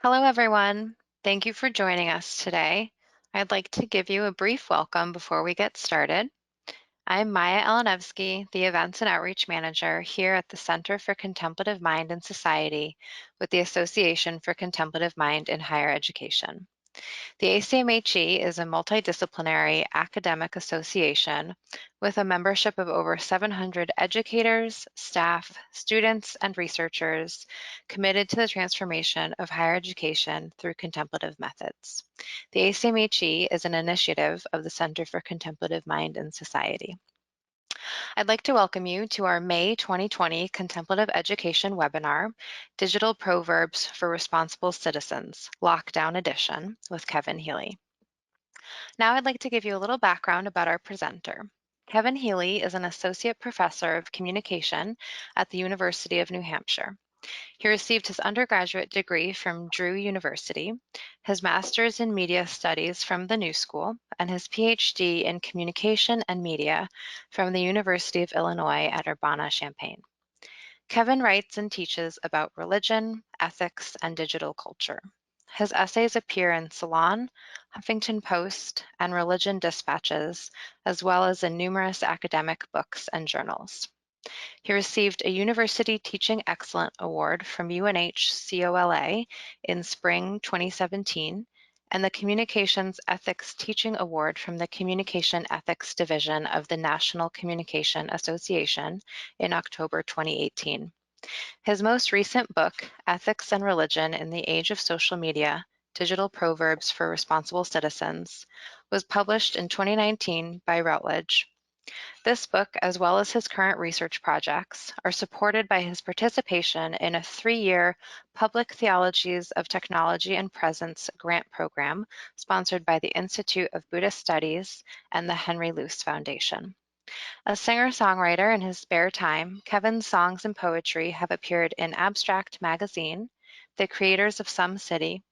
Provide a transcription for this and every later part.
Hello, everyone. Thank you for joining us today. I'd like to give you a brief welcome before we get started. I'm Maya Elenevsky, the Events and Outreach Manager here at the Center for Contemplative Mind and Society with the Association for Contemplative Mind in Higher Education. The ACMHE is a multidisciplinary academic association with a membership of over 700 educators, staff, students, and researchers committed to the transformation of higher education through contemplative methods. The ACMHE is an initiative of the Center for Contemplative Mind and Society. I'd like to welcome you to our May 2020 Contemplative Education webinar, Digital Proverbs for Responsible Citizens, Lockdown Edition, with Kevin Healy. Now I'd like to give you a little background about our presenter. Kevin Healy is an associate professor of communication at the University of New Hampshire. He received his undergraduate degree from Drew University, his master's in media studies from the New School, and his PhD in communication and media from the University of Illinois at Urbana-Champaign. Kevin writes and teaches about religion, ethics, and digital culture. His essays appear in Salon, Huffington Post, and Religion Dispatches, as well as in numerous academic books and journals. He received a University Teaching Excellence Award from UNH-COLA in spring 2017 and the Communications Ethics Teaching Award from the Communication Ethics Division of the National Communication Association in October 2018. His most recent book, Ethics and Religion in the Age of Social Media, Digital Proverbs for Responsible Citizens, was published in 2019 by Routledge. This book, as well as his current research projects, are supported by his participation in a 3-year Public Theologies of Technology and Presence grant program sponsored by the Institute of Buddhist Studies and the Henry Luce Foundation. A singer-songwriter in his spare time, Kevin's songs and poetry have appeared in Abstract Magazine, The Creators of Some City,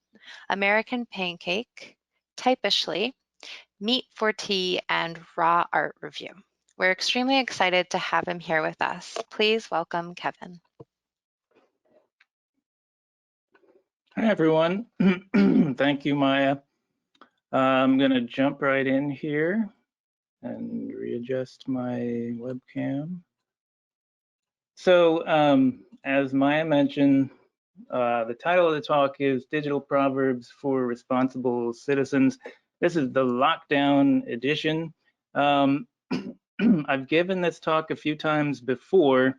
American Pancake, Typishly, Meat for Tea, and Raw Art Review. We're extremely excited to have him here with us. Please welcome Kevin. Hi, everyone. Thank you, Maya. I'm going to jump right in here and readjust my webcam. So, as Maya mentioned, the title of the talk is Digital Proverbs for Responsible Citizens. This is the lockdown edition. I've given this talk a few times before,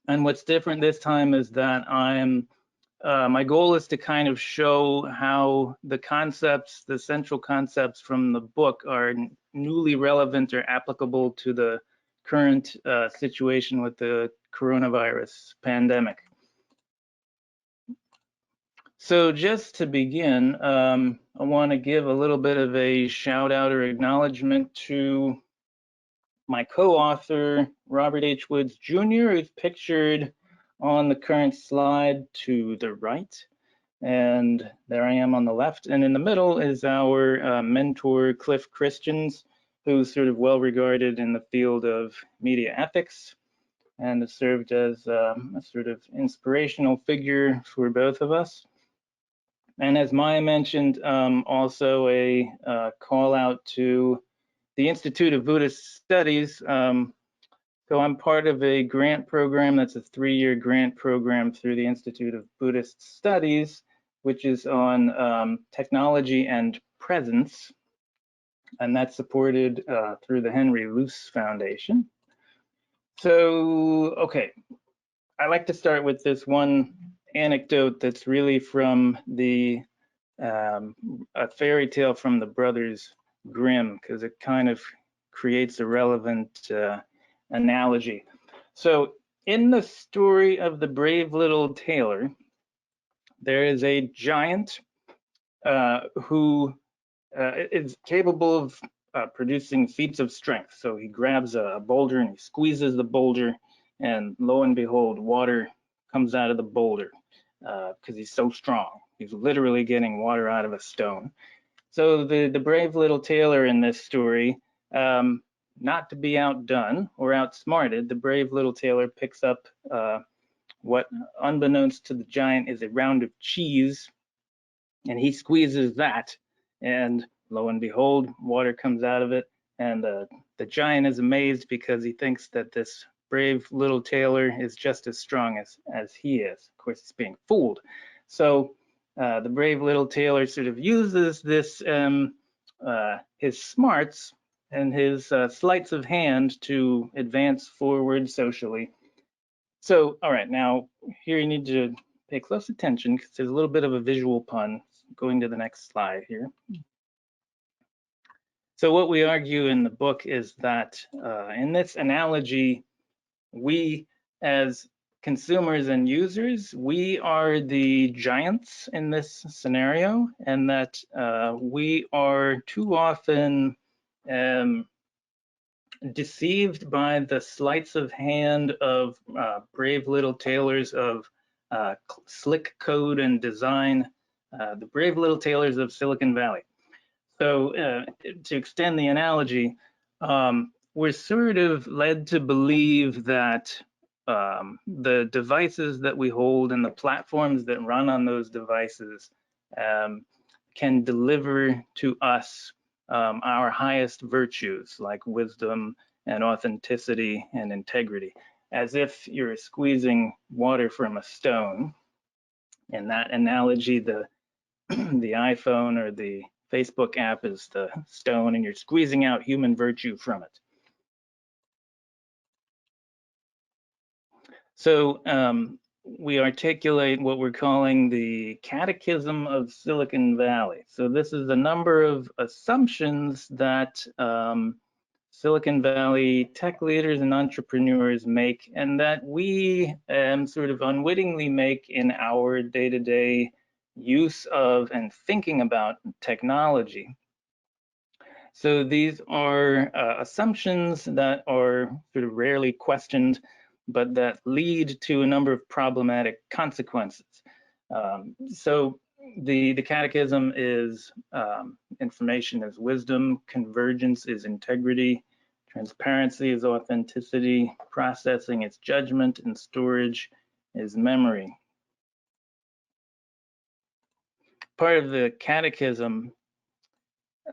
and what's different this time is that my goal is to kind of show how the concepts, the central concepts from the book are newly relevant or applicable to the current situation with the coronavirus pandemic. So just to begin, I want to give a little bit of a shout out or acknowledgement to my co-author, Robert H. Woods Jr., who's pictured on the current slide to the right. And there I am on the left. And in the middle is our mentor, Cliff Christians, who's sort of well regarded in the field of media ethics and has served as a sort of inspirational figure for both of us. And as Maya mentioned, also a call out to the Institute of Buddhist Studies. So I'm part of a grant program that's a 3-year grant program through the Institute of Buddhist Studies, which is on technology and presence, and that's supported through the Henry Luce Foundation. So, okay, I like to start with this one anecdote that's really from the a fairy tale from the Brothers Grimm, because it kind of creates a relevant analogy. So in the story of the brave little Tailor, there is a giant who is capable of producing feats of strength. So he grabs a boulder and he squeezes the boulder, and lo and behold, water comes out of the boulder because he's so strong. He's literally getting water out of a stone. So the brave little Tailor in this story, not to be outdone or outsmarted, the brave little Tailor picks up what, unbeknownst to the giant, is a round of cheese And he squeezes that, and lo and behold, water comes out of it. And the giant is amazed because he thinks that this brave little tailor is just as strong as he is. Of course, he's being fooled. So the brave little tailor sort of uses this his smarts and his sleights of hand to advance forward socially. So, all right, now here you need to pay close attention because there's a little bit of a visual pun. Going to the next slide here. So what we argue in the book is that in this analogy, we as consumers and users, we are the giants in this scenario, and that we are too often deceived by the sleights of hand of brave little tailors of slick code and design, the brave little tailors of Silicon Valley. So to extend the analogy, we're sort of led to believe that the devices that we hold and the platforms that run on those devices can deliver to us our highest virtues like wisdom and authenticity and integrity, as if you're squeezing water from a stone. In that analogy, the iPhone or the Facebook app is the stone and you're squeezing out human virtue from it. So we articulate what we're calling the Catechism of Silicon Valley. So this is a number of assumptions that Silicon Valley tech leaders and entrepreneurs make, and that we sort of unwittingly make in our day-to-day use of and thinking about technology. So these are assumptions that are sort of rarely questioned, but that lead to a number of problematic consequences. So the Catechism is information is wisdom, convergence is integrity, transparency is authenticity, processing is judgment, and storage is memory. Part of the Catechism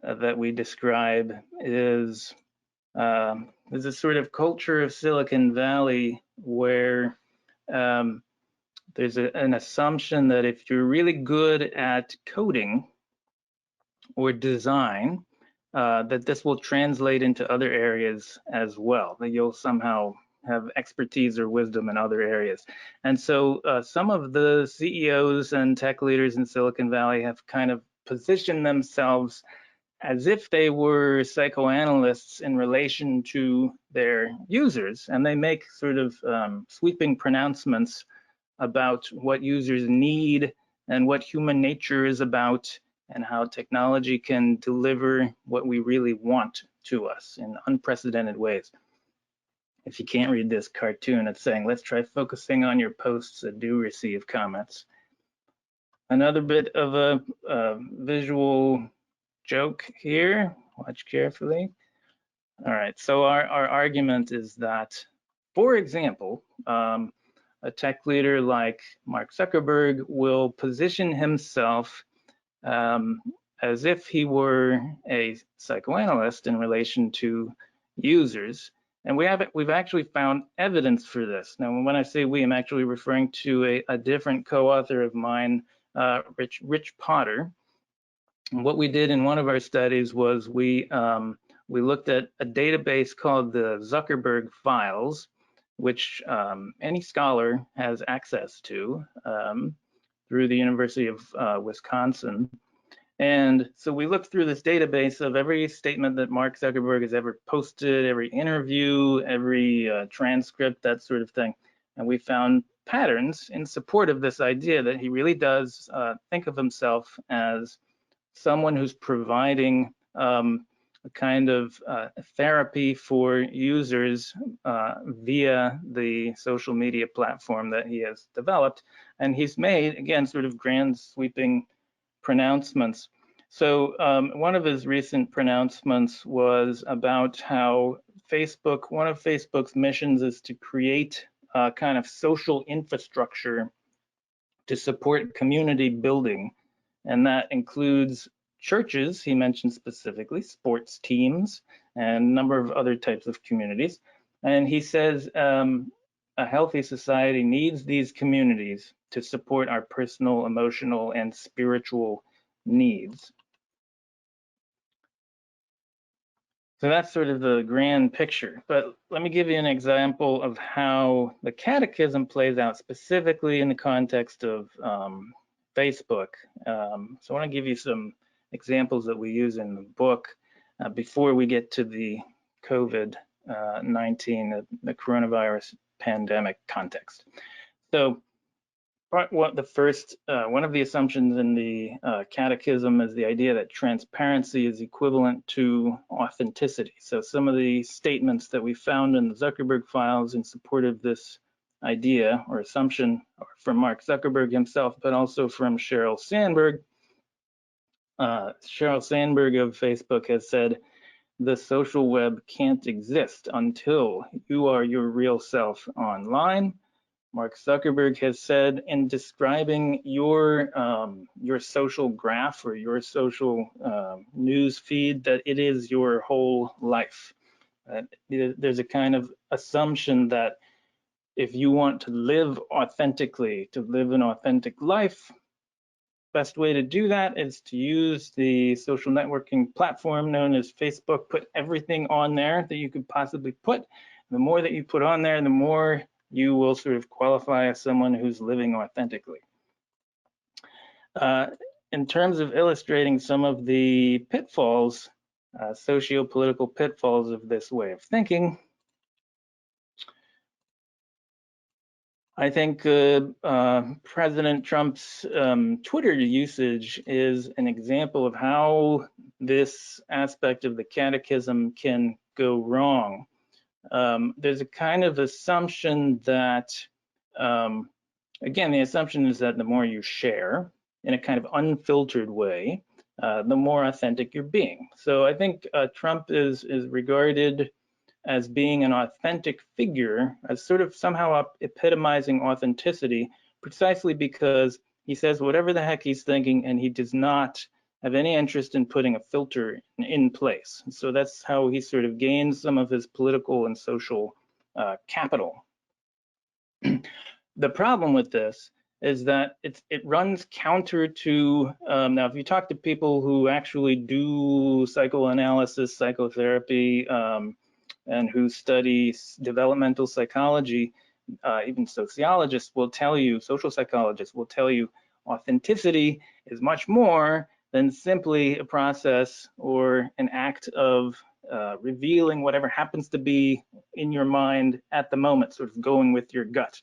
that we describe is there's a sort of culture of Silicon Valley where there's an assumption that if you're really good at coding or design, that this will translate into other areas as well, that you'll somehow have expertise or wisdom in other areas. And so some of the CEOs and tech leaders in Silicon Valley have kind of positioned themselves as if they were psychoanalysts in relation to their users, and they make sort of sweeping pronouncements about what users need and what human nature is about and how technology can deliver what we really want to us in unprecedented ways. If you can't read this cartoon, it's saying, let's try focusing on your posts that do receive comments. Another bit of a visual joke here, watch carefully. All right, so our argument is that, for example, a tech leader like Mark Zuckerberg will position himself as if he were a psychoanalyst in relation to users. And we've actually found evidence for this. Now, when I say we, I'm actually referring to a different co-author of mine, Rich Potter. And what we did in one of our studies was we looked at a database called the Zuckerberg Files, which any scholar has access to through the University of Wisconsin. And so we looked through this database of every statement that Mark Zuckerberg has ever posted, every interview, every transcript, that sort of thing. And we found patterns in support of this idea that he really does think of himself as someone who's providing a kind of therapy for users via the social media platform that he has developed. And he's made, again, sort of grand sweeping pronouncements. So one of his recent pronouncements was about how one of Facebook's missions is to create a kind of social infrastructure to support community building and that includes churches, he mentioned specifically, sports teams, and a number of other types of communities. And he says a healthy society needs these communities to support our personal, emotional, and spiritual needs. So that's sort of the grand picture. But let me give you an example of how the Catechism plays out specifically in the context of Facebook. So I want to give you some examples that we use in the book before we get to the COVID-19, the coronavirus pandemic context. So one of the assumptions in the Catechism is the idea that transparency is equivalent to authenticity. So some of the statements that we found in the Zuckerberg files in support of this idea or assumption from Mark Zuckerberg himself, but also from Sheryl Sandberg. Sheryl Sandberg of Facebook has said, the social web can't exist until you are your real self online. Mark Zuckerberg has said in describing your social graph or your social news feed that it is your whole life. There's a kind of assumption that if you want to live authentically, to live an authentic life, best way to do that is to use the social networking platform known as Facebook. Put everything on there that you could possibly put. The more that you put on there, the more you will sort of qualify as someone who's living authentically. In terms of illustrating some of the pitfalls, socio-political pitfalls of this way of thinking, I think President Trump's Twitter usage is an example of how this aspect of the Catechism can go wrong. There's a kind of assumption that, again, the assumption is that the more you share in a kind of unfiltered way, the more authentic you're being. So I think Trump is regarded as being an authentic figure, as sort of somehow epitomizing authenticity, precisely because he says whatever the heck he's thinking and he does not have any interest in putting a filter in place. So that's how he sort of gains some of his political and social capital. The problem with this is that it runs counter to, now if you talk to people who actually do psychoanalysis, psychotherapy, and who study developmental psychology, even sociologists will tell you, social psychologists will tell you, authenticity is much more than simply a process or an act of revealing whatever happens to be in your mind at the moment, sort of going with your gut.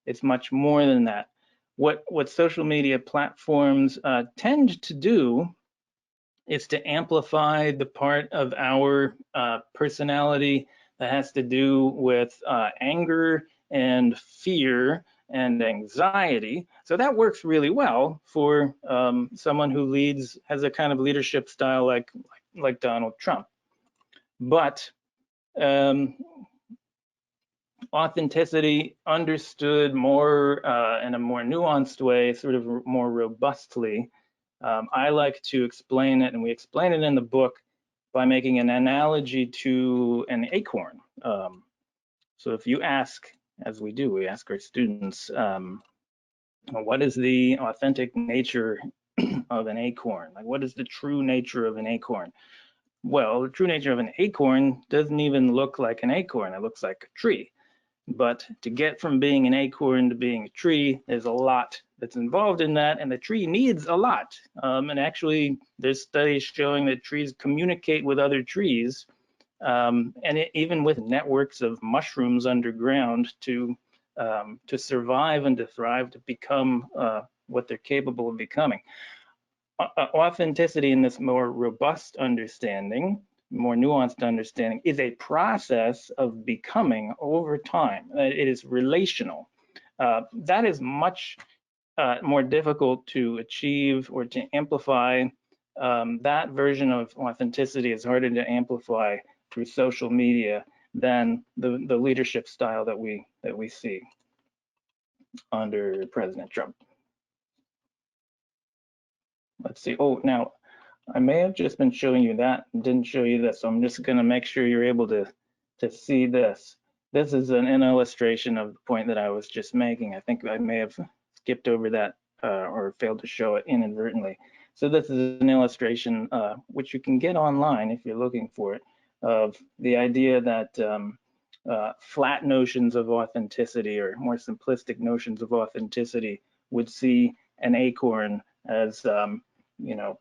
It's much more than that. What social media platforms tend to do is to amplify the part of our personality that has to do with anger and fear and anxiety. So that works really well for someone who has a kind of leadership style like Donald Trump. But authenticity understood more in a more nuanced way, sort of more robustly, I like to explain it, and we explain it in the book, by making an analogy to an acorn. So if you ask, as we do, we ask our students, what is the authentic nature of an acorn? Like, what is the true nature of an acorn? Well, the true nature of an acorn doesn't even look like an acorn. It looks like a tree. But to get from being an acorn to being a tree, there's a lot that's involved in that, and the tree needs a lot. And actually, there's studies showing that trees communicate with other trees, and even with networks of mushrooms underground to survive and to thrive, to become what they're capable of becoming. Authenticity in this more robust understanding, more nuanced understanding, is a process of becoming over time. It is relational. That is much more difficult to achieve or to amplify. That version of authenticity is harder to amplify through social media than the leadership style that we see under President Trump. let's see. Oh, now I may have just been showing you that and didn't show you this, so I'm just going to make sure you're able to see this. This is an illustration of the point that I was just making. I think I may have skipped over that or failed to show it inadvertently. So this is an illustration which you can get online if you're looking for it, of the idea that flat notions of authenticity, or more simplistic notions of authenticity, would see an acorn as you know,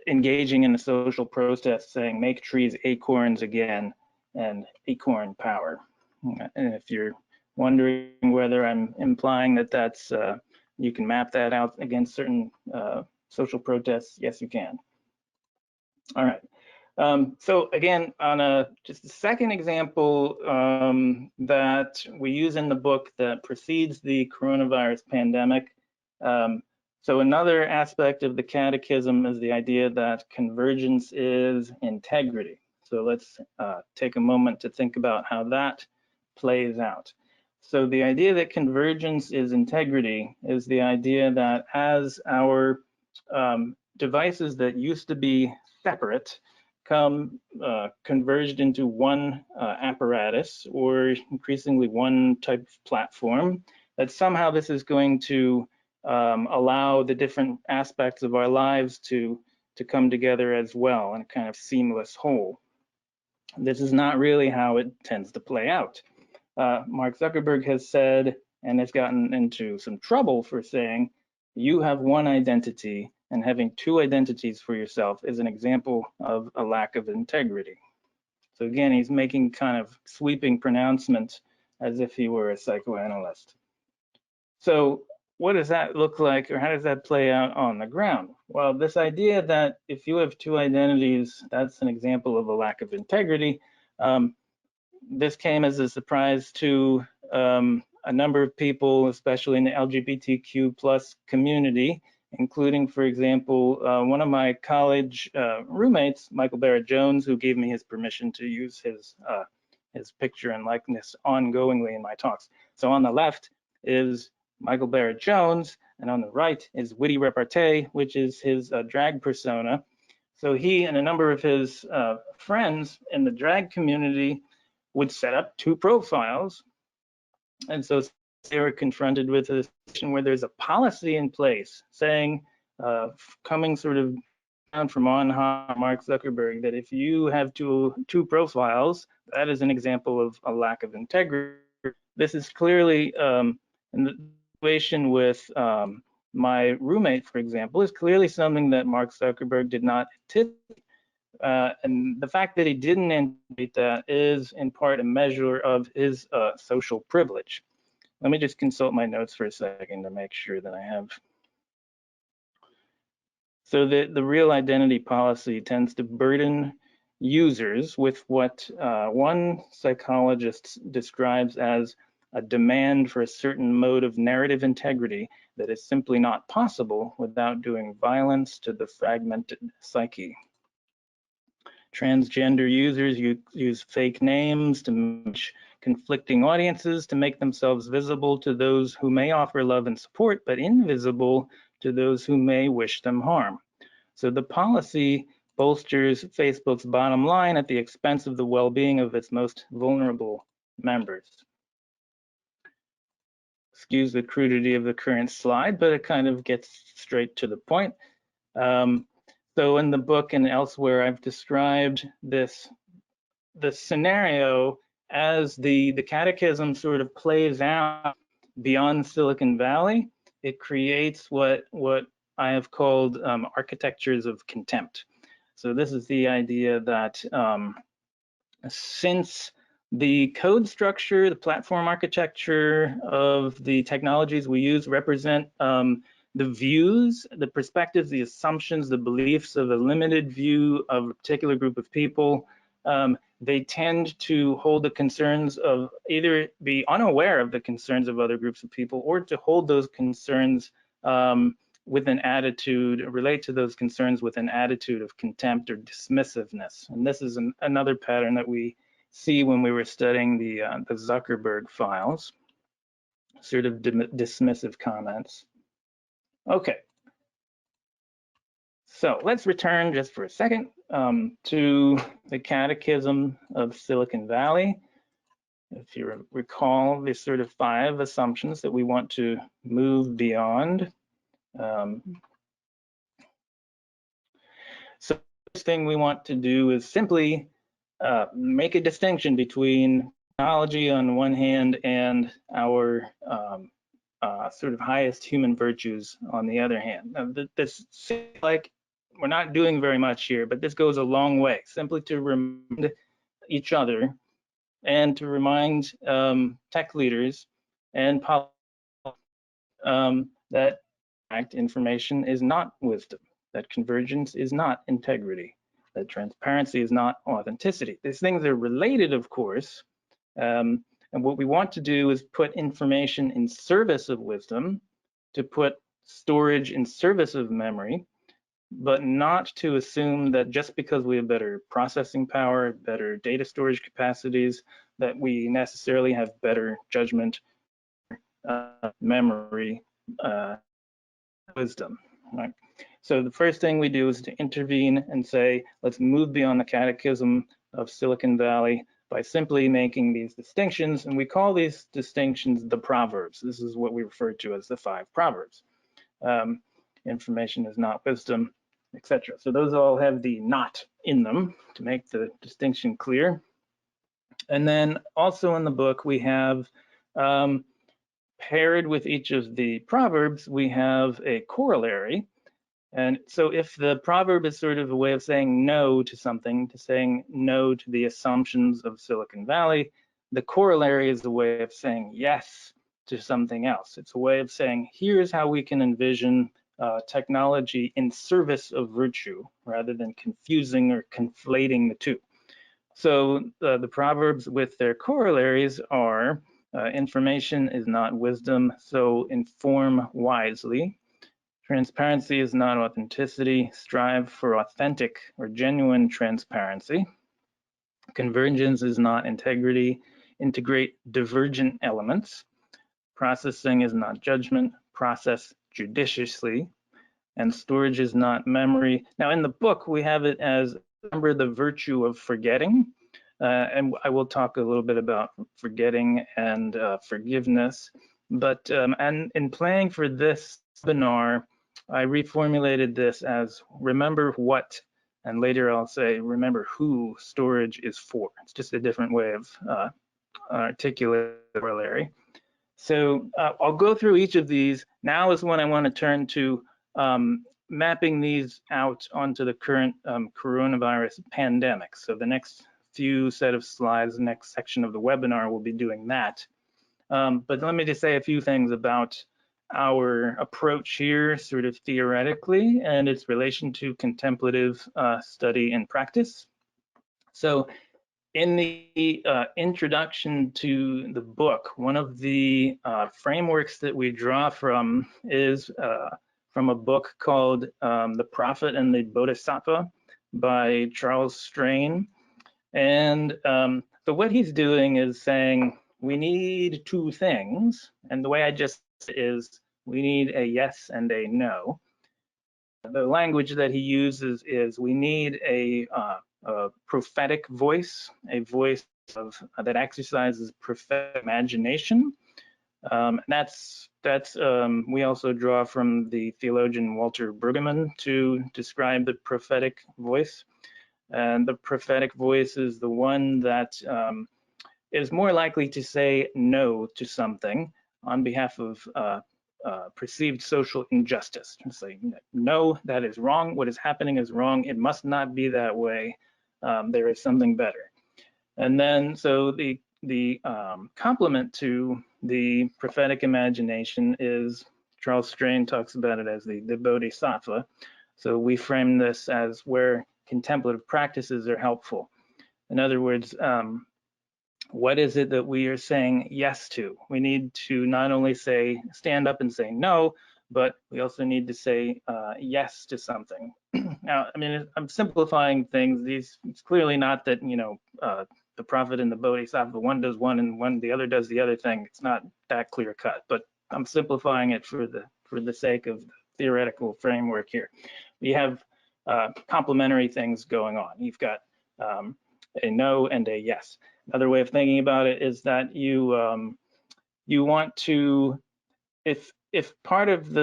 engaging in a social protest saying make trees acorns again and acorn power. And if you're wondering whether I'm implying that that's you can map that out against certain social protests, yes you can. All right. So again, on just a second example that we use in the book that precedes the coronavirus pandemic. So another aspect of the Catechism is the idea that convergence is integrity. So let's take a moment to think about how that plays out. So the idea that convergence is integrity is the idea that as our devices that used to be separate come converged into one apparatus, or increasingly one type of platform, that somehow this is going to allow the different aspects of our lives to come together as well in a kind of seamless whole. This is not really how it tends to play out. Mark Zuckerberg has said, and has gotten into some trouble for saying, you have one identity, and having two identities for yourself is an example of a lack of integrity. So again, he's making kind of sweeping pronouncements as if he were a psychoanalyst. So what does that look like, or how does that play out on the ground? Well, this idea that if you have two identities, that's an example of a lack of integrity. This came as a surprise to a number of people, especially in the LGBTQ plus community, including, for example, one of my college roommates, Michael Barrett Jones, who gave me his permission to use his picture and likeness ongoingly in my talks. So on the left is Michael Barrett Jones, and on the right is Witty Repartee, which is his drag persona. So he and a number of his friends in the drag community would set up two profiles. And so they were confronted with a situation where there's a policy in place saying, coming sort of down from on high, Mark Zuckerberg, that if you have two profiles, that is an example of a lack of integrity. This is clearly, in the situation with my roommate, for example, is clearly something that Mark Zuckerberg did not anticipate. And the fact that he didn't anticipate that is in part a measure of his social privilege. Let me just consult my notes for a second to make sure that I have. So the real identity policy tends to burden users with what one psychologist describes as a demand for a certain mode of narrative integrity that is simply not possible without doing violence to the fragmented psyche. Transgender users use fake names to match conflicting audiences to make themselves visible to those who may offer love and support, but invisible to those who may wish them harm. So the policy bolsters Facebook's bottom line at the expense of the well-being of its most vulnerable members. Excuse the crudity of the current slide, but it kind of gets straight to the point. So in the book and elsewhere, I've described the scenario as the Catechism sort of plays out beyond Silicon Valley. It creates what I have called architectures of contempt. So this is the idea that since the code structure, the platform architecture of the technologies we use represent the views, the perspectives, the assumptions, the beliefs of a limited view of a particular group of people, they tend to hold the concerns of either be unaware of the concerns of other groups of people, or to hold those concerns with an attitude, relate to those concerns with an attitude of contempt or dismissiveness. And this is another pattern that we see when we were studying the Zuckerberg files, sort of dismissive comments. Okay, So let's return just for a second to the Catechism of Silicon Valley. If you recall the sort of 5 assumptions that we want to move beyond. So the first thing we want to do is simply make a distinction between technology on one hand and our sort of highest human virtues on the other hand. Now, this seems like we're not doing very much here, but this goes a long way, simply to remind each other and to remind tech leaders and that in fact information is not wisdom, that convergence is not integrity, that transparency is not authenticity. These things are related, of course, and what we want to do is put information in service of wisdom, to put storage in service of memory, but not to assume that just because we have better processing power, better data storage capacities, that we necessarily have better judgment, memory, wisdom. Right? So the first thing we do is to intervene and say, let's move beyond the Catechism of Silicon Valley by simply making these distinctions, and we call these distinctions the Proverbs. This is what we refer to as the 5 Proverbs. Information is not wisdom, etc. So those all have the not in them to make the distinction clear. And then also in the book, we have paired with each of the Proverbs, we have a corollary. And so if the proverb is sort of a way of saying no to something, to saying no to the assumptions of Silicon Valley, the corollary is a way of saying yes to something else. It's a way of saying, here's how we can envision technology in service of virtue, rather than confusing or conflating the two. So the Proverbs with their corollaries are, information is not wisdom, so inform wisely. Transparency is not authenticity, strive for authentic or genuine transparency. Convergence is not integrity, integrate divergent elements. Processing is not judgment, process judiciously. And storage is not memory. Now in the book, we have it as, remember the virtue of forgetting. And I will talk a little bit about forgetting and forgiveness. But and in planning for this webinar, I reformulated this as remember what, and later I'll say remember who storage is for. It's just a different way of articulating the corollary. So I'll go through each of these. Now is when I want to turn to mapping these out onto the current coronavirus pandemic. So the next few set of slides, the next section of the webinar will be doing that. But let me just say a few things about our approach here, sort of theoretically, and its relation to contemplative study and practice. So in the introduction to the book, one of the frameworks that we draw from is from a book called The Prophet and the Bodhisattva by Charles Strain. And so what he's doing is saying, we need 2 things. And the way I just is, we need a yes and a no. The language that he uses is, we need a prophetic voice, a voice that exercises prophetic imagination. We also draw from the theologian Walter Brueggemann to describe the prophetic voice. And the prophetic voice is the one that is more likely to say no to something on behalf of perceived social injustice. Say, no, that is wrong. What is happening is wrong. It must not be that way. There is something better. And then, so the complement to the prophetic imagination is, Charles Strain talks about it as the bodhisattva. So we frame this as where contemplative practices are helpful. In other words, what is it that we are saying yes to? We need to not only stand up and say no, but we also need to say yes to something. Now, I mean, I'm simplifying things. It's clearly not that, the prophet and the bodhisattva, one does one and the other does the other thing. It's not that clear cut, but I'm simplifying it for the sake of the theoretical framework here. We have complementary things going on. You've got a no and a yes. Another way of thinking about it is that you want to, if part of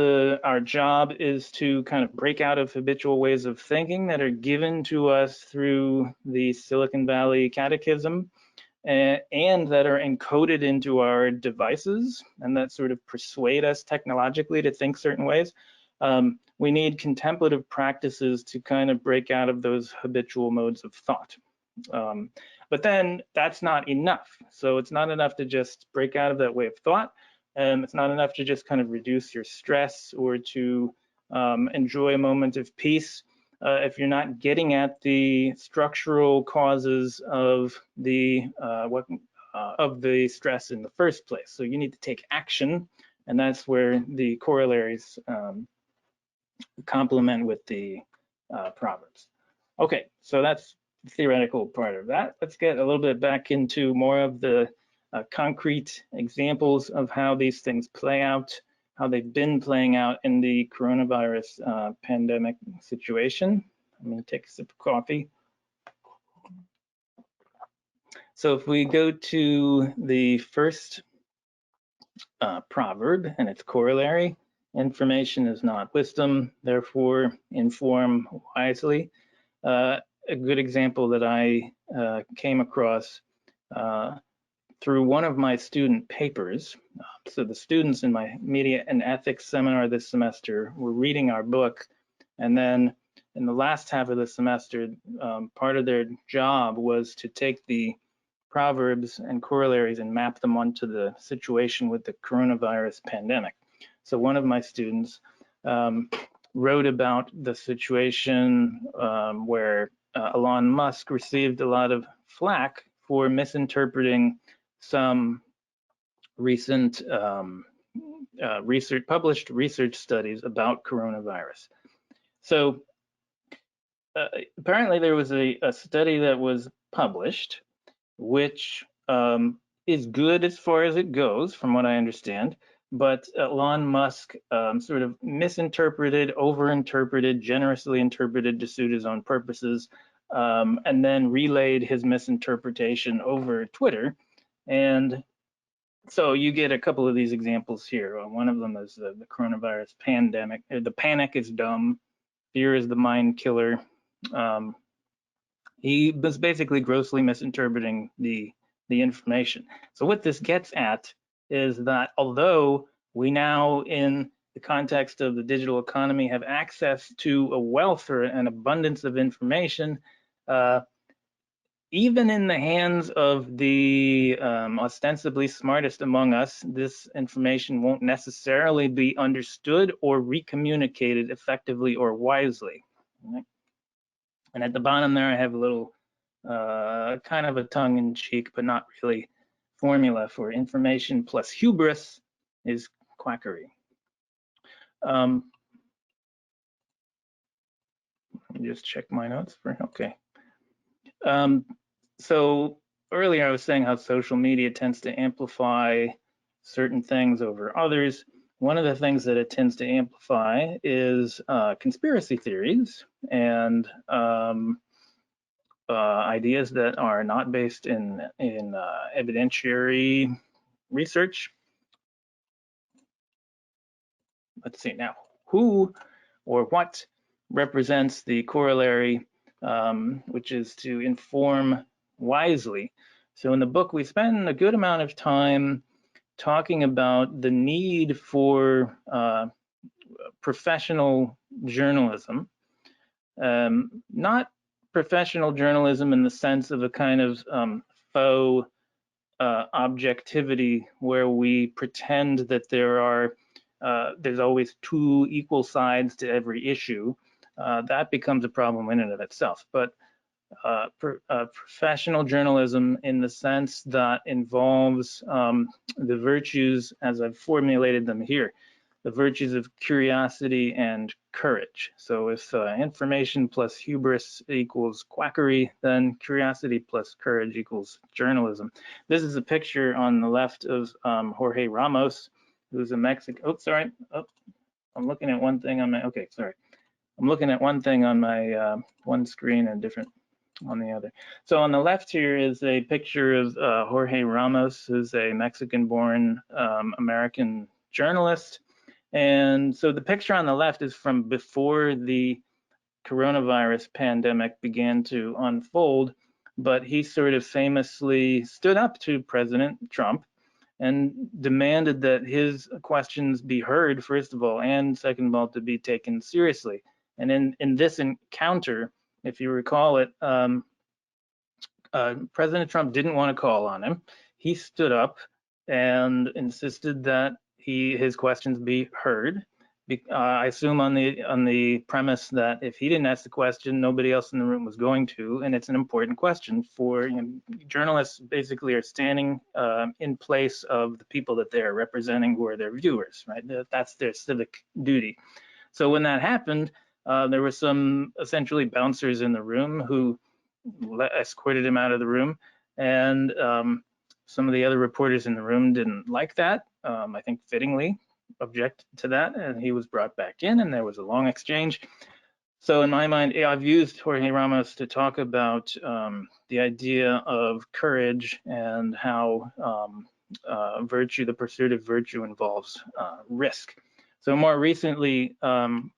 our job is to kind of break out of habitual ways of thinking that are given to us through the Silicon Valley Catechism, and that are encoded into our devices and that sort of persuade us technologically to think certain ways, we need contemplative practices to kind of break out of those habitual modes of thought. But then that's not enough. So it's not enough to just break out of that way of thought. It's not enough to just kind of reduce your stress or to enjoy a moment of peace if you're not getting at the structural causes of the stress in the first place. So you need to take action, and that's where the corollaries complement with the Proverbs. Okay, so that's the theoretical part of that. Let's get a little bit back into more of the concrete examples of how these things play out, how they've been playing out in the coronavirus pandemic situation. I'm going to take a sip of coffee. So if we go to the first proverb and its corollary, information is not wisdom, therefore inform wisely. A good example that I came across through one of my student papers. So the students in my media and ethics seminar this semester were reading our book, and then in the last half of the semester, part of their job was to take the Proverbs and corollaries and map them onto the situation with the coronavirus pandemic. So one of my students wrote about the situation where Elon Musk received a lot of flack for misinterpreting some recent published research studies about coronavirus. So apparently there was a study that was published, which is good as far as it goes, from what I understand, but Elon Musk sort of misinterpreted, overinterpreted, generously interpreted to suit his own purposes, and then relayed his misinterpretation over Twitter. And so you get a couple of these examples here. One of them is the coronavirus pandemic. The panic is dumb. Fear is the mind killer. He was basically grossly misinterpreting the information. So what this gets at is that although we now, in the context of the digital economy, have access to a wealth or an abundance of information, even in the hands of the ostensibly smartest among us, this information won't necessarily be understood or recommunicated effectively or wisely. Right? And at the bottom there, I have a little kind of a tongue-in-cheek, but not really, formula for information plus hubris is quackery. Let me just check my notes for, okay. So earlier I was saying how social media tends to amplify certain things over others. One of the things that it tends to amplify is conspiracy theories and ideas that are not based in evidentiary research. Let's see now, who or what represents the corollary, which is to inform wisely. So in the book, we spend a good amount of time talking about the need for professional journalism, not professional journalism in the sense of a kind of faux objectivity where we pretend that there's always two equal sides to every issue. That becomes a problem in and of itself. But professional journalism in the sense that involves the virtues as I've formulated them here, the virtues of curiosity and courage. So if information plus hubris equals quackery, then curiosity plus courage equals journalism. This is a picture on the left of Jorge Ramos, who's a Mexican. Oh, sorry. Oh, I'm looking at one thing on my. Okay, sorry. I'm looking at one thing on my one screen and different on the other. So on the left here is a picture of Jorge Ramos, who's a Mexican-born American journalist. And so the picture on the left is from before the coronavirus pandemic began to unfold, but he sort of famously stood up to President Trump and demanded that his questions be heard, first of all, and second of all, to be taken seriously. And in this encounter, if you recall it, President Trump didn't want to call on him. He stood up and insisted that his questions be heard. I assume on the premise that if he didn't ask the question, nobody else in the room was going to, and it's an important question for journalists. Basically, are standing in place of the people that they're representing, who are their viewers, right? That's their civic duty. So when that happened, there were some essentially bouncers in the room who escorted him out of the room, and some of the other reporters in the room didn't like that. I think fittingly objected to that, and he was brought back in, and there was a long exchange. So in my mind, I've used Jorge Ramos to talk about the idea of courage and how virtue, the pursuit of virtue, involves risk. So more recently, on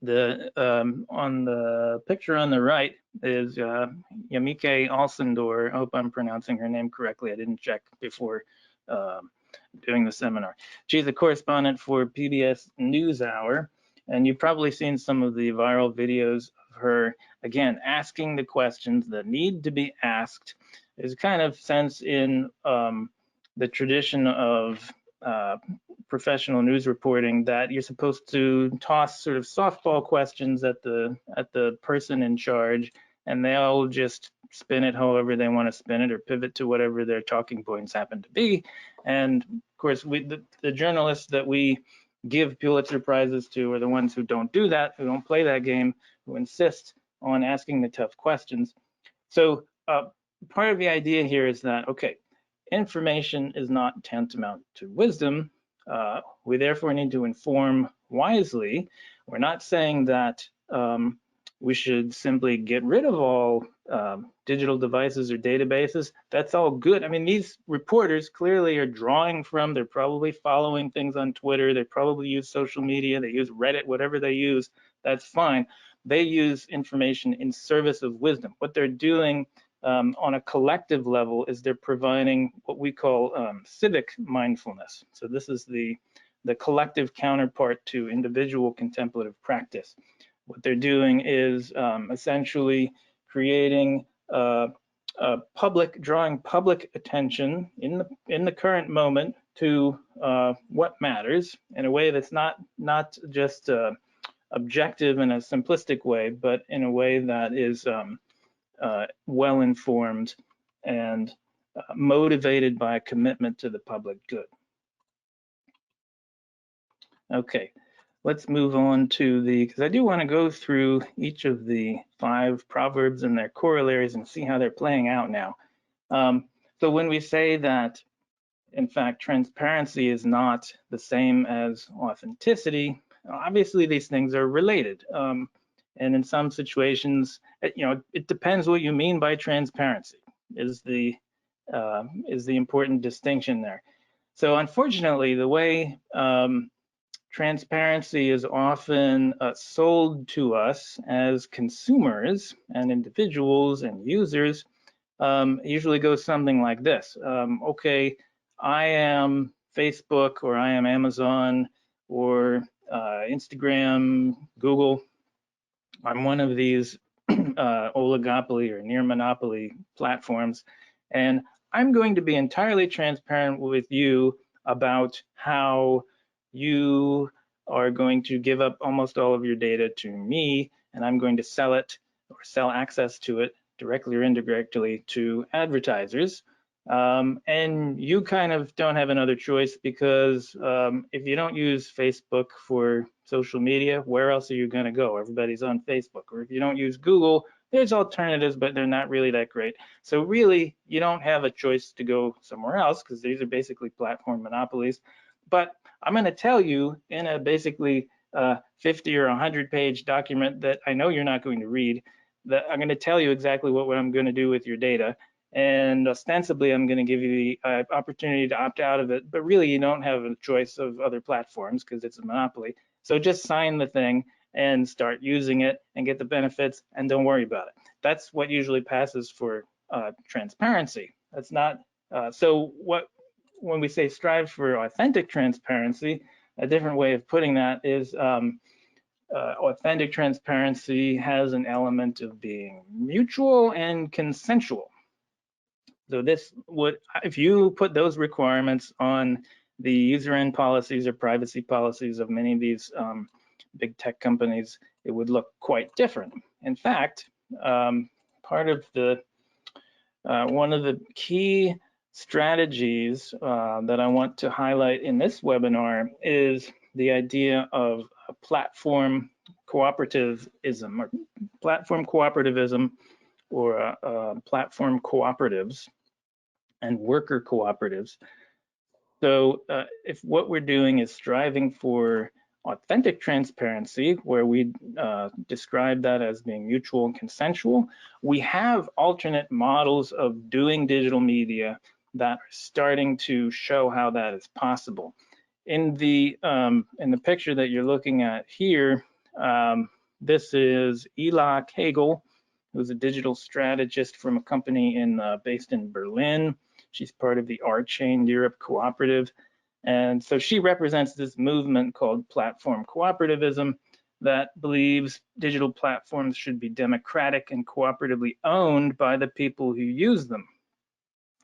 the picture on the right is Yamike Alcindor. I hope I'm pronouncing her name correctly. I didn't check before doing the seminar. She's a correspondent for PBS NewsHour, and you've probably seen some of the viral videos of her, again, asking the questions that need to be asked. There's a kind of sense in the tradition of professional news reporting that you're supposed to toss sort of softball questions at the person in charge, and they'll just spin it however they want to spin it, or pivot to whatever their talking points happen to be. And of course, the journalists that we give Pulitzer Prizes to are the ones who don't do that, who don't play that game, who insist on asking the tough questions. So part of the idea here is that, okay, information is not tantamount to wisdom. We therefore need to inform wisely. We're not saying that we should simply get rid of all digital devices or databases. That's all good. I mean, these reporters clearly are drawing from, they're probably following things on Twitter, they probably use social media, they use Reddit, whatever they use, that's fine. They use information in service of wisdom. What they're doing on a collective level is they're providing what we call civic mindfulness. So this is the collective counterpart to individual contemplative practice. What they're doing is essentially creating drawing public attention in the current moment to what matters in a way that's not just objective in a simplistic way, but in a way that is well informed and motivated by a commitment to the public good. Okay. Let's move on to because I do want to go through each of the 5 proverbs and their corollaries and see how they're playing out now. So when we say that, in fact, transparency is not the same as authenticity, obviously these things are related. And in some situations, it depends what you mean by transparency is the important distinction there. So unfortunately, the way transparency is often sold to us as consumers and individuals and users, usually goes something like this. Okay, I am Facebook, or I am Amazon, or Instagram, Google. I'm one of these oligopoly or near monopoly platforms, and I'm going to be entirely transparent with you about how you are going to give up almost all of your data to me, and I'm going to sell it or sell access to it directly or indirectly to advertisers. And you kind of don't have another choice, because if you don't use Facebook for social media, where else are you going to go? Everybody's on Facebook. Or if you don't use Google, there's alternatives, but they're not really that great. So really, you don't have a choice to go somewhere else, because these are basically platform monopolies. But I'm going to tell you in a basically 50 or 100-page document that I know you're not going to read, that I'm going to tell you exactly what I'm going to do with your data. And ostensibly, I'm going to give you the opportunity to opt out of it, but really you don't have a choice of other platforms because it's a monopoly. So just sign the thing and start using it and get the benefits and don't worry about it. That's what usually passes for transparency. That's not, so when we say strive for authentic transparency, a different way of putting that is authentic transparency has an element of being mutual and consensual. So this would, if you put those requirements on the user end policies or privacy policies of many of these big tech companies, it would look quite different. In fact, part of the one of the key strategies that I want to highlight in this webinar is the idea of a platform cooperativism or platform cooperativism or platform cooperatives and worker cooperatives. So if what we're doing is striving for authentic transparency, where we describe that as being mutual and consensual, we have alternate models of doing digital media that are starting to show how that is possible. In the picture that you're looking at here, this is Ela Kegel, who's a digital strategist from a company based in Berlin. She's part of the R-Chain Europe Cooperative. And so she represents this movement called platform cooperativism that believes digital platforms should be democratic and cooperatively owned by the people who use them.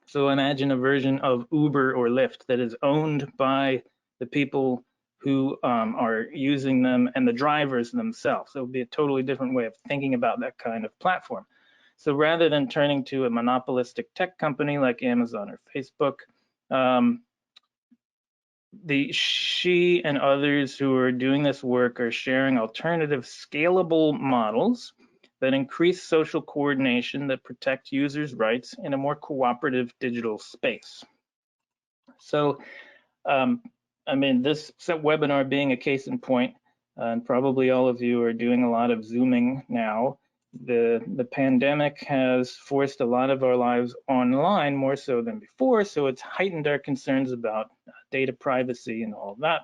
So imagine a version of Uber or Lyft that is owned by the people who are using them and the drivers themselves. So it would be a totally different way of thinking about that kind of platform. So rather than turning to a monopolistic tech company like Amazon or Facebook, she and others who are doing this work are sharing alternative scalable models that increase social coordination that protect users' rights in a more cooperative digital space. So, I mean, this webinar being a case in point, and probably all of you are doing a lot of Zooming now. The pandemic has forced a lot of our lives online more so than before, so it's heightened our concerns about data privacy and all of that.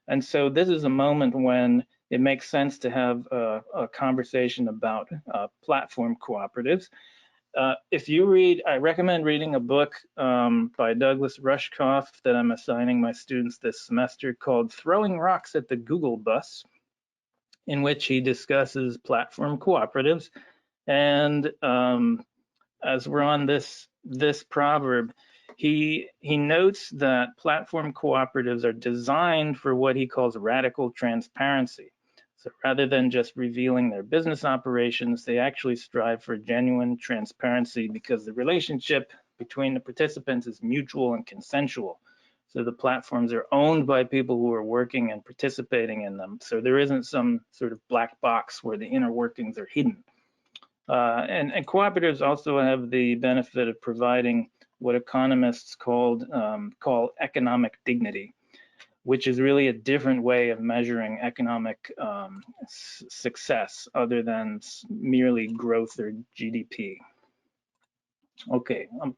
And so this is a moment when it makes sense to have a conversation about platform cooperatives. If you read, I recommend reading a book by Douglas Rushkoff that I'm assigning my students this semester called Throwing Rocks at the Google Bus, in which he discusses platform cooperatives. And as we're on this proverb, he notes that platform cooperatives are designed for what he calls radical transparency. So rather than just revealing their business operations, they actually strive for genuine transparency because the relationship between the participants is mutual and consensual. So the platforms are owned by people who are working and participating in them. So there isn't some sort of black box where the inner workings are hidden. And cooperatives also have the benefit of providing what economists call economic dignity, which is really a different way of measuring economic success other than merely growth or GDP. Okay, I'm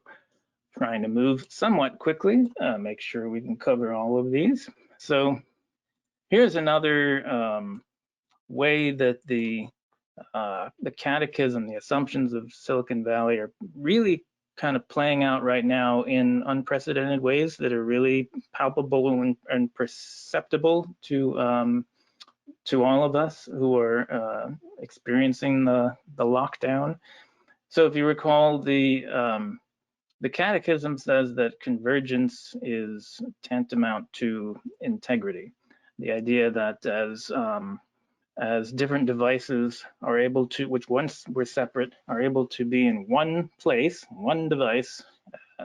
trying to move somewhat quickly, make sure we can cover all of these. So here's another way that the Catechism, the assumptions of Silicon Valley are really kind of playing out right now in unprecedented ways that are really palpable and perceptible to all of us who are experiencing the lockdown. So if you recall, the Catechism says that convergence is tantamount to integrity. The idea that as different devices are able to, which once were separate, are able to be in one place, one device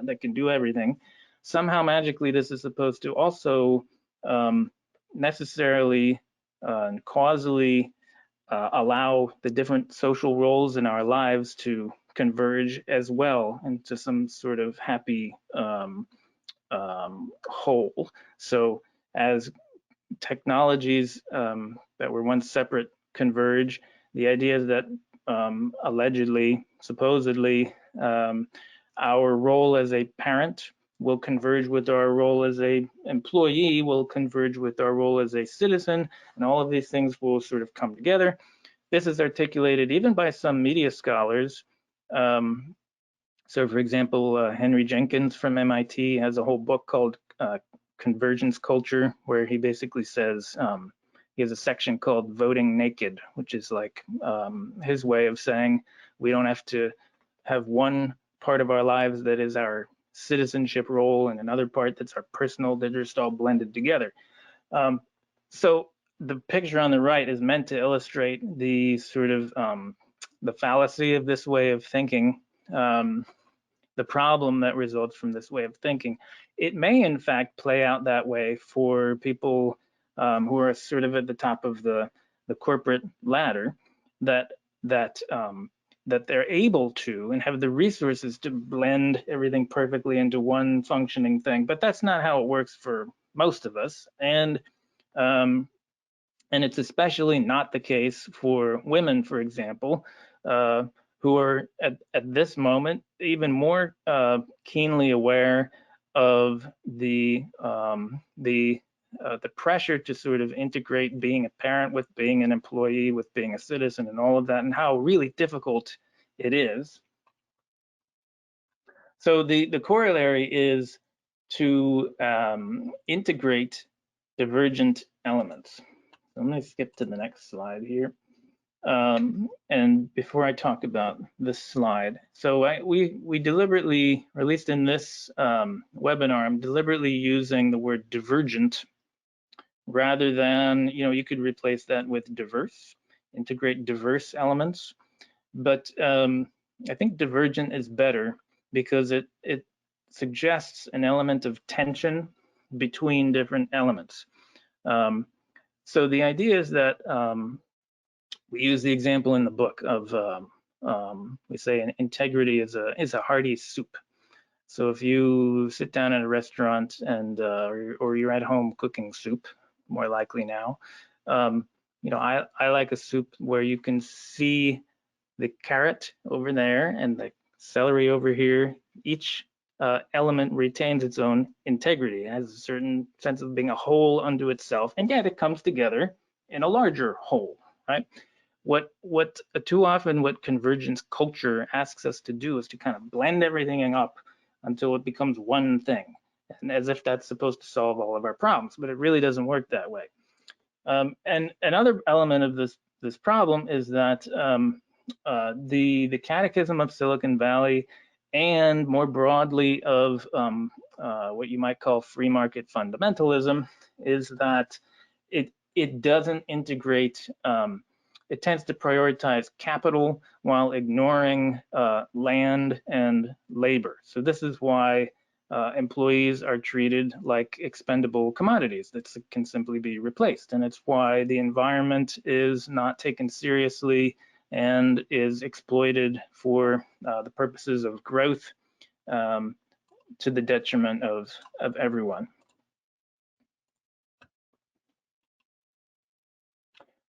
that can do everything, somehow magically this is supposed to also necessarily and causally allow the different social roles in our lives to converge as well into some sort of happy whole. So as technologies that were once separate converge. The idea is that allegedly, supposedly, our role as a parent will converge with our role as a employee, will converge with our role as a citizen, and all of these things will sort of come together. This is articulated even by some media scholars. So for example, Henry Jenkins from MIT has a whole book called Convergence Culture, where he basically says, he has a section called Voting Naked, which is like his way of saying we don't have to have one part of our lives that is our citizenship role and another part that's our personal, they're just all blended together. So the picture on the right is meant to illustrate the sort of the fallacy of this way of thinking, the problem that results from this way of thinking. It may in fact play out that way for people who are sort of at the top of the corporate ladder, that they're able to and have the resources to blend everything perfectly into one functioning thing. But that's not how it works for most of us. And it's especially not the case for women, for example, who are at this moment even more keenly aware of the pressure to sort of integrate being a parent with being an employee, with being a citizen, and all of that, and how really difficult it is. So the corollary is to integrate divergent elements. So I'm going to skip to the next slide here. And before I talk about this slide, so we deliberately, or at least in this webinar, I'm deliberately using the word divergent rather than, you could replace that with diverse, integrate diverse elements. But I think divergent is better because it suggests an element of tension between different elements. So the idea is that we use the example in the book of we say an integrity is a hearty soup. So if you sit down at a restaurant and or you're at home cooking soup, more likely now, I like a soup where you can see the carrot over there and the celery over here. Each element retains its own integrity. It has a certain sense of being a whole unto itself, and yet it comes together in a larger whole, right? What too often what convergence culture asks us to do is to kind of blend everything up until it becomes one thing, and as if that's supposed to solve all of our problems, but it really doesn't work that way. And another element of this problem is that the Catechism of Silicon Valley, and more broadly of what you might call free market fundamentalism, is that it doesn't integrate. It tends to prioritize capital while ignoring land and labor. So this is why employees are treated like expendable commodities that can simply be replaced. And it's why the environment is not taken seriously and is exploited for the purposes of growth to the detriment of everyone.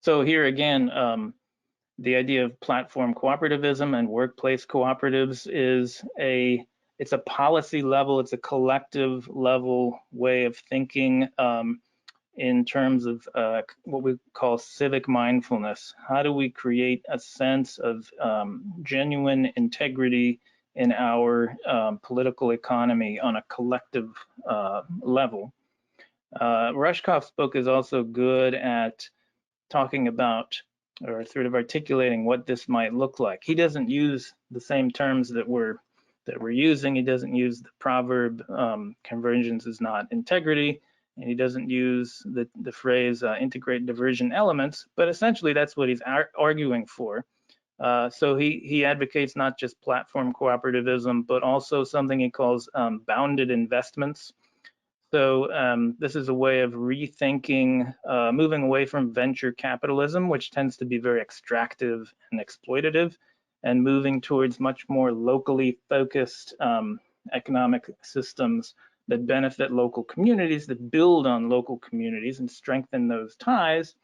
So here again, the idea of platform cooperativism and workplace cooperatives is it's a policy level, it's a collective level way of thinking in terms of what we call civic mindfulness. How do we create a sense of genuine integrity in our political economy on a collective level? Rushkoff's book is also good at talking about or sort of articulating what this might look like. He doesn't use the same terms that we're using. He doesn't use the proverb convergence is not integrity, and he doesn't use the phrase integrate divergent elements, but essentially that's what he's arguing for. So he advocates not just platform cooperativism, but also something he calls bounded investments. So this is a way of rethinking, moving away from venture capitalism, which tends to be very extractive and exploitative, and moving towards much more locally focused economic systems that benefit local communities, that build on local communities and strengthen those ties,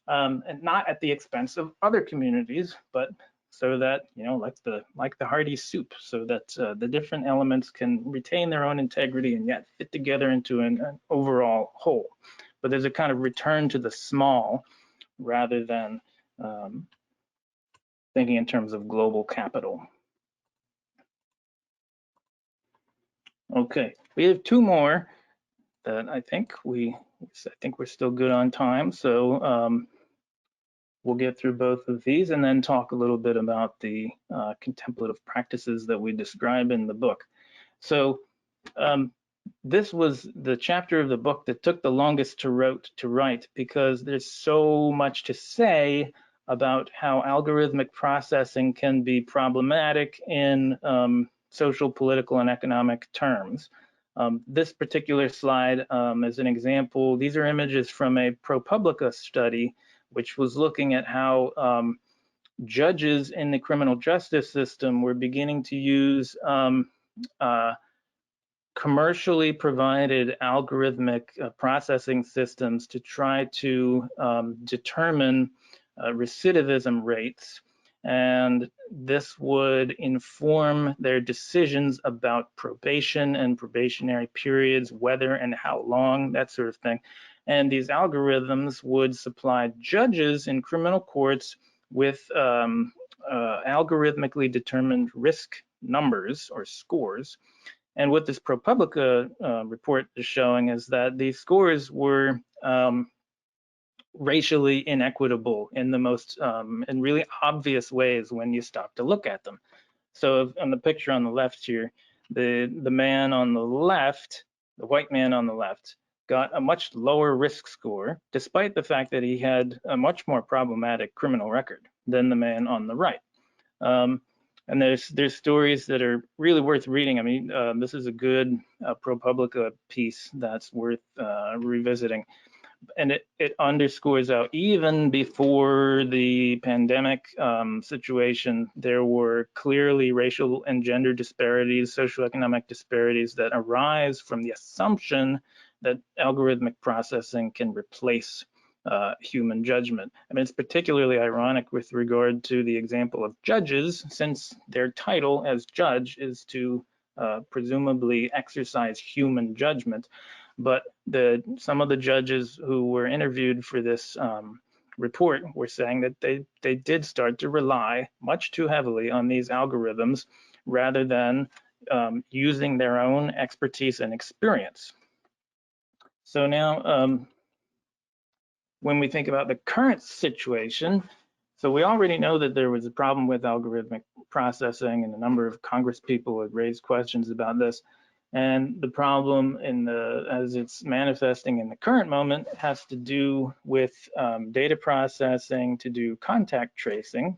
and not at the expense of other communities, but so that, you know, like the hearty soup, so that the different elements can retain their own integrity and yet fit together into an overall whole. But there's a kind of return to the small rather than thinking in terms of global capital. Okay, we have two more that I think we're still good on time. So we'll get through both of these and then talk a little bit about the contemplative practices that we describe in the book. So this was the chapter of the book that took the longest to write because there's so much to say about how algorithmic processing can be problematic in social, political, and economic terms. This particular slide is an example. These are images from a ProPublica study, which was looking at how judges in the criminal justice system were beginning to use commercially provided algorithmic processing systems to try to determine recidivism rates. And this would inform their decisions about probation and probationary periods, whether and how long, that sort of thing. And these algorithms would supply judges in criminal courts with algorithmically determined risk numbers or scores. And what this ProPublica report is showing is that these scores were racially inequitable in the most in really obvious ways when you stop to look at them. So on the picture on the left here, the man on the left, the white man on the left, got a much lower risk score, despite the fact that he had a much more problematic criminal record than the man on the right. And there's stories that are really worth reading. I mean, this is a good ProPublica piece that's worth revisiting. And it underscores how even before the pandemic situation, there were clearly racial and gender disparities, socioeconomic disparities that arise from the assumption that algorithmic processing can replace human judgment. I mean, it's particularly ironic with regard to the example of judges, since their title as judge is to presumably exercise human judgment. But some of the judges who were interviewed for this report were saying that they did start to rely much too heavily on these algorithms rather than using their own expertise and experience. So now, when we think about the current situation, so we already know that there was a problem with algorithmic processing, and a number of Congress people have raised questions about this. And the problem as it's manifesting in the current moment has to do with data processing to do contact tracing.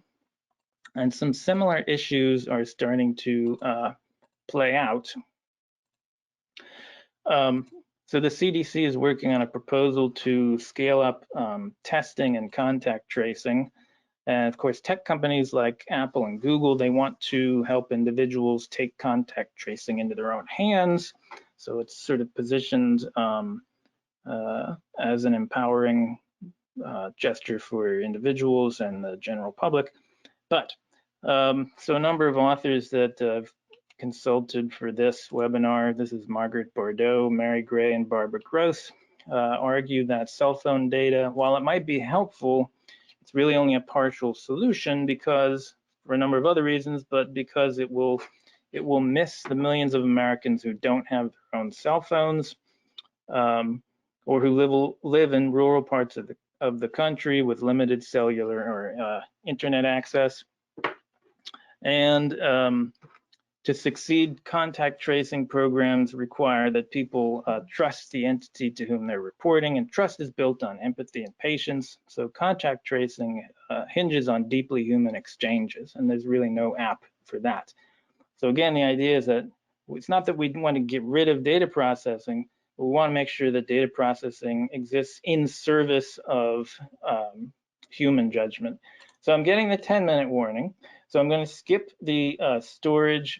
And some similar issues are starting to play out. So the CDC is working on a proposal to scale up testing and contact tracing. And of course, tech companies like Apple and Google, they want to help individuals take contact tracing into their own hands. So it's sort of positioned as an empowering gesture for individuals and the general public. But so a number of authors that have consulted for this webinar, this is Margaret Bordeaux, Mary Gray, and Barbara Gross, argue that cell phone data, while it might be helpful, it's really only a partial solution because, for a number of other reasons, but because it will miss the millions of Americans who don't have their own cell phones, or who live in rural parts of the country with limited cellular or internet access. And to succeed, contact tracing programs require that people trust the entity to whom they're reporting, and trust is built on empathy and patience. So contact tracing hinges on deeply human exchanges, and there's really no app for that. So again, the idea is that it's not that we want to get rid of data processing, but we want to make sure that data processing exists in service of human judgment. So I'm getting the 10-minute warning. So I'm going to skip the storage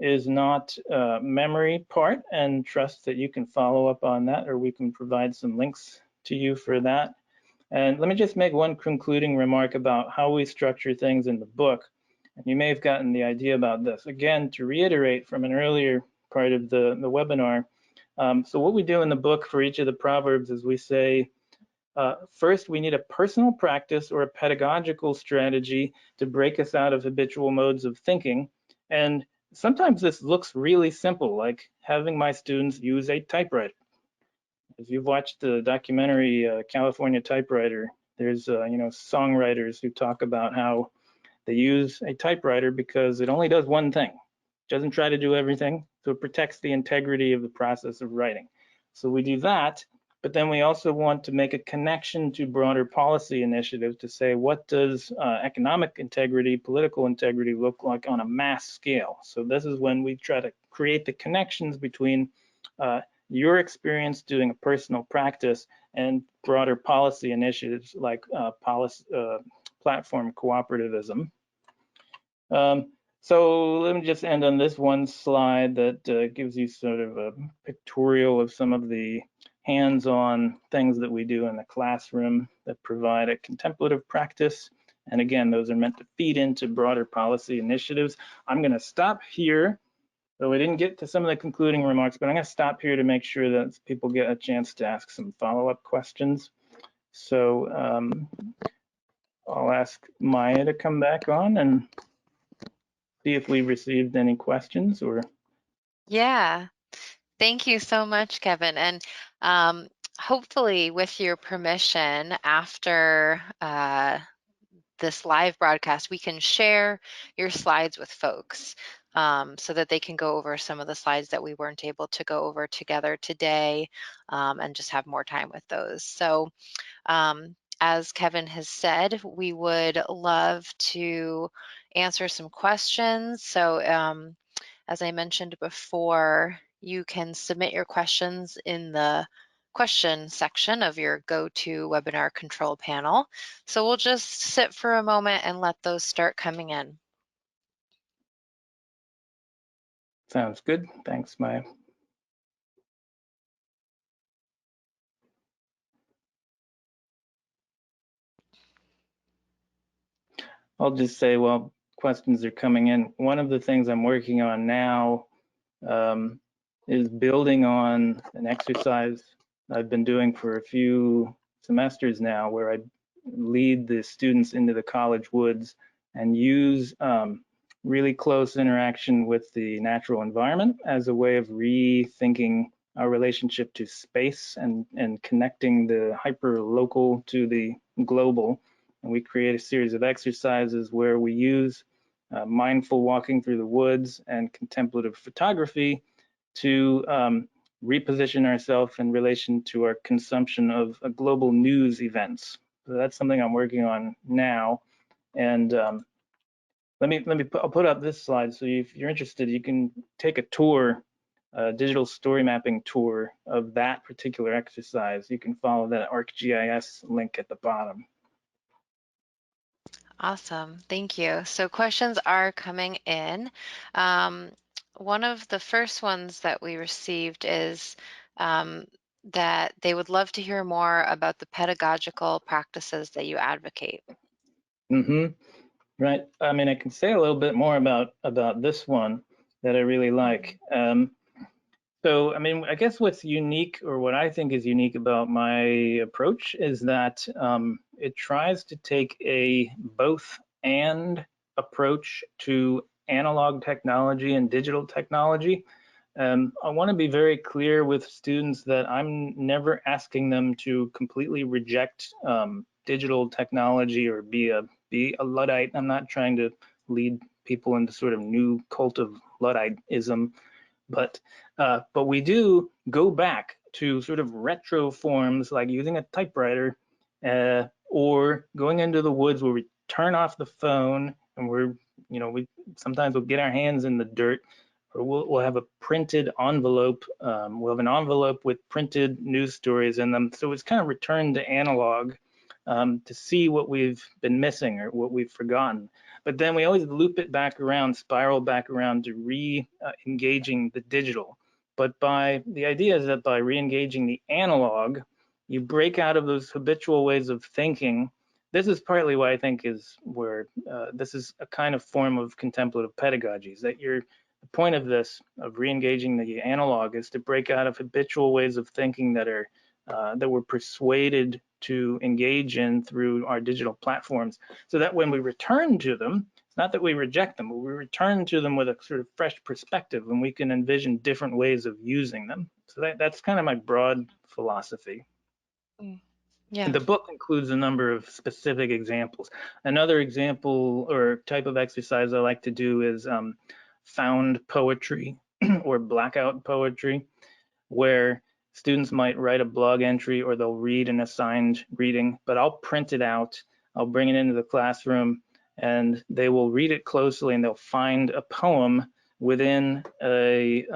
is not memory part, and trust that you can follow up on that, or we can provide some links to you for that. And let me just make one concluding remark about how we structure things in the book. And you may have gotten the idea about this. Again, to reiterate from an earlier part of the webinar, so what we do in the book for each of the Proverbs is we say, first, we need a personal practice or a pedagogical strategy to break us out of habitual modes of thinking. And sometimes this looks really simple, like having my students use a typewriter. If you've watched the documentary California Typewriter, there's songwriters who talk about how they use a typewriter because it only does one thing. It doesn't try to do everything, so it protects the integrity of the process of writing. So we do that, but then we also want to make a connection to broader policy initiatives to say, what does economic integrity, political integrity look like on a mass scale? So this is when we try to create the connections between your experience doing a personal practice and broader policy initiatives like platform cooperativism. So let me just end on this one slide that gives you sort of a pictorial of some of the hands-on things that we do in the classroom that provide a contemplative practice. And again, those are meant to feed into broader policy initiatives. I'm going to stop here. So we didn't get to some of the concluding remarks, but I'm going to stop here to make sure that people get a chance to ask some follow-up questions. So I'll ask Maya to come back on and see if we received any questions or. Yeah, thank you so much, Kevin. And hopefully with your permission, after this live broadcast, we can share your slides with folks so that they can go over some of the slides that we weren't able to go over together today and just have more time with those. So as Kevin has said, we would love to answer some questions. So as I mentioned before, you can submit your questions in the question section of your GoToWebinar control panel. So we'll just sit for a moment and let those start coming in. Sounds good. Thanks, Maya. I'll just say, while questions are coming in, one of the things I'm working on now is building on an exercise I've been doing for a few semesters now, where I lead the students into the college woods and use really close interaction with the natural environment as a way of rethinking our relationship to space and connecting the hyper-local to the global. And we create a series of exercises where we use mindful walking through the woods and contemplative photography to reposition ourselves in relation to our consumption of global news events. So that's something I'm working on now. And I'll put up this slide. So if you're interested, you can take a tour, a digital story mapping tour of that particular exercise. You can follow that ArcGIS link at the bottom. Awesome, thank you. So questions are coming in. One of the first ones that we received is that they would love to hear more about the pedagogical practices that you advocate. Right. I mean, I can say a little bit more about this one that I really like. So, I mean, I guess what's unique, or what I think is unique about my approach, is that it tries to take a both and approach to analog technology and digital technology. I want to be very clear with students that I'm never asking them to completely reject digital technology or be a Luddite. I'm not trying to lead people into sort of new cult of Ludditism. But we do go back to sort of retro forms like using a typewriter or going into the woods where we turn off the phone and we sometimes we'll get our hands in the dirt, or we'll have a printed envelope. We'll have an envelope with printed news stories in them. So it's kind of returned to analog to see what we've been missing or what we've forgotten. But then we always loop it back around, spiral back around to re-engaging the digital. But the idea is that by re-engaging the analog, you break out of those habitual ways of thinking. This is partly why I think is where this is a kind of form of contemplative pedagogy, is that the point of this, of re-engaging the analog, is to break out of habitual ways of thinking that we're persuaded to engage in through our digital platforms, so that when we return to them, it's not that we reject them, but we return to them with a sort of fresh perspective, and we can envision different ways of using them. So that's kind of my broad philosophy. Yeah. And the book includes a number of specific examples. Another example or type of exercise I like to do is found poetry or blackout poetry, where students might write a blog entry or they'll read an assigned reading, but I'll print it out, I'll bring it into the classroom, and they will read it closely, and they'll find a poem within a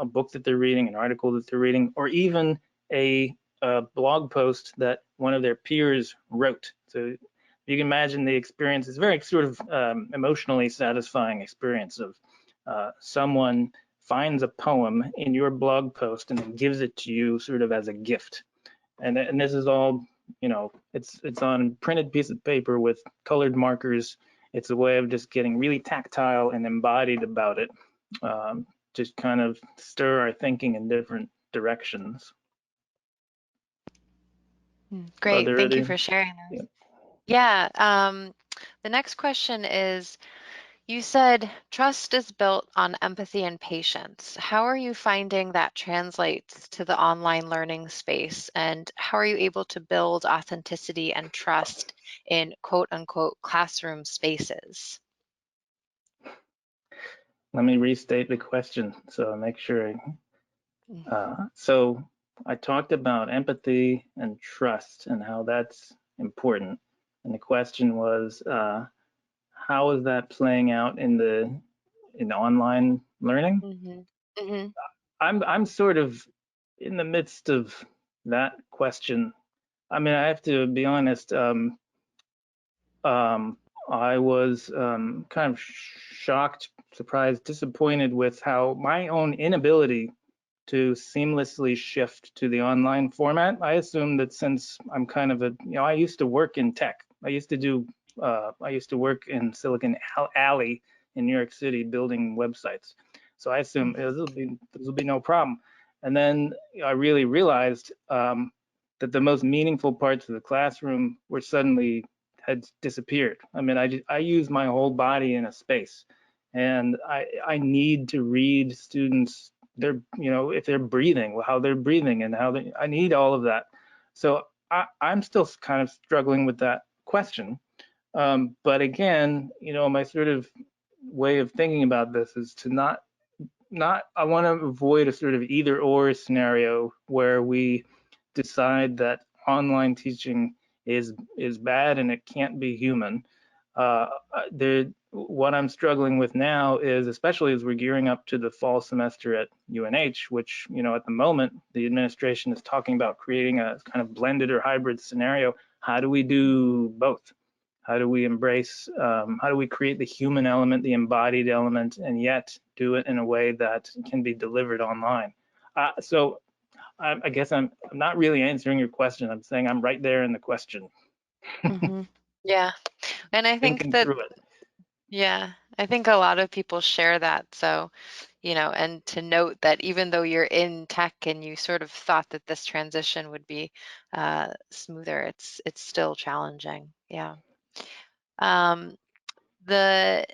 book that they're reading, an article that they're reading, or even a blog post that one of their peers wrote. So you can imagine the experience. It's very sort of emotionally satisfying experience of someone finds a poem in your blog post and then gives it to you sort of as a gift. And this is all, it's on printed piece of paper with colored markers. It's a way of just getting really tactile and embodied about it, just kind of stir our thinking in different directions. Great, thank you for sharing those. Yeah, the next question is, you said trust is built on empathy and patience. How are you finding that translates to the online learning space? And how are you able to build authenticity and trust in quote unquote classroom spaces? Let me restate the question so I'll make sure. So I talked about empathy and trust and how that's important. And the question was, how is that playing out in the online learning? I'm sort of in the midst of that question. I mean, I have to be honest. I was kind of shocked, surprised, disappointed with how my own inability to seamlessly shift to the online format. I assume that since I'm kind of I used to work in tech. I used to work in Silicon Alley in New York City building websites. So I assume this will be no problem. And then I really realized that the most meaningful parts of the classroom were suddenly had disappeared. I mean, I use my whole body in a space, and I need to read students if they're breathing, how they're breathing, and I need all of that. So I'm still kind of struggling with that question. But again, my sort of way of thinking about this is to not I want to avoid a sort of either or scenario where we decide that online teaching is bad and it can't be human. What I'm struggling with now is, especially as we're gearing up to the fall semester at UNH, which, at the moment, the administration is talking about creating a kind of blended or hybrid scenario. How do we do both? How do we embrace, how do we create the human element, the embodied element, and yet do it in a way that can be delivered online? So I guess I'm not really answering your question. I'm saying I'm right there in the question. Yeah, and I think Thinking that, through it. yeah, I think a lot of people share that. So, and to note that even though you're in tech and you sort of thought that this transition would be smoother, it's still challenging. Yeah. Um, the